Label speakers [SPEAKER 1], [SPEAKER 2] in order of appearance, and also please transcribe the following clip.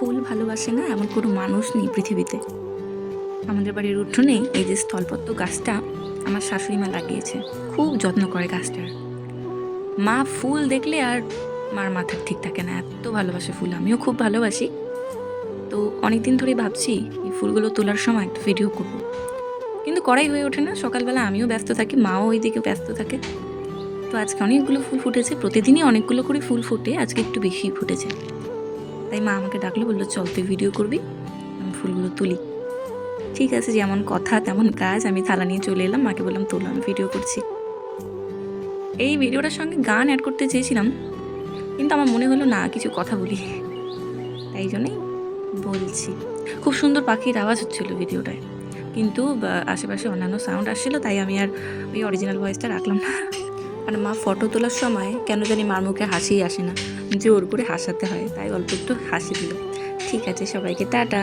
[SPEAKER 1] ফুল ভালোবাসে না এমন কোনো মানুষ নেই পৃথিবীতে। আমাদের বাড়ির উঠোনে এই যে স্থলপদ্ম গাছটা আমার শাশুড়ি মা লাগিয়েছে, খুব যত্ন করে গাছটার। মা ফুল দেখলে আর মার মাথা ঠিক থাকে না, এত ভালোবাসে ফুল। আমিও খুব ভালোবাসি। তো অনেকদিন ধরেই ভাবছি এই ফুলগুলো তোলার সময় একটা ভিডিও করব, কিন্তু করাই হয়ে ওঠে না। সকালবেলা আমিও ব্যস্ত থাকি, মাও ওইদিকে ব্যস্ত থাকে। তো আজকে অনেকগুলো ফুল ফুটেছে, প্রতিদিনই অনেকগুলো করে ফুল ফুটে, আজকে একটু বেশি ফুটেছে। তাই মা আমাকে ডাকলো, বললো চল তুই ভিডিও করবি, আমি ফুলগুলো তুলি। ঠিক আছে, যেমন কথা তেমন কাজ। আমি থালা নিয়ে চলে এলাম, মাকে বললাম তোলো, আমি ভিডিও করছি। এই ভিডিওটার সঙ্গে গান অ্যাড করতে চেয়েছিলাম, কিন্তু আমার মনে হলো না, কিছু কথা বলি, তাই জন্যই বলছি। খুব সুন্দর পাখির আওয়াজ হচ্ছিল ভিডিওটায়, কিন্তু আশেপাশে অন্যান্য সাউন্ড আসছিল, তাই আমি আর ওই অরিজিনাল ভয়েসটা রাখলাম না। আর মা ফটো তোলার সময় কেন জানি মার মুখে হাসিই আসে না, জোর করে হাসাতে হয়, তাই অল্প একটু হাসি দিল। ঠিক আছে, সবাইকে টাটা।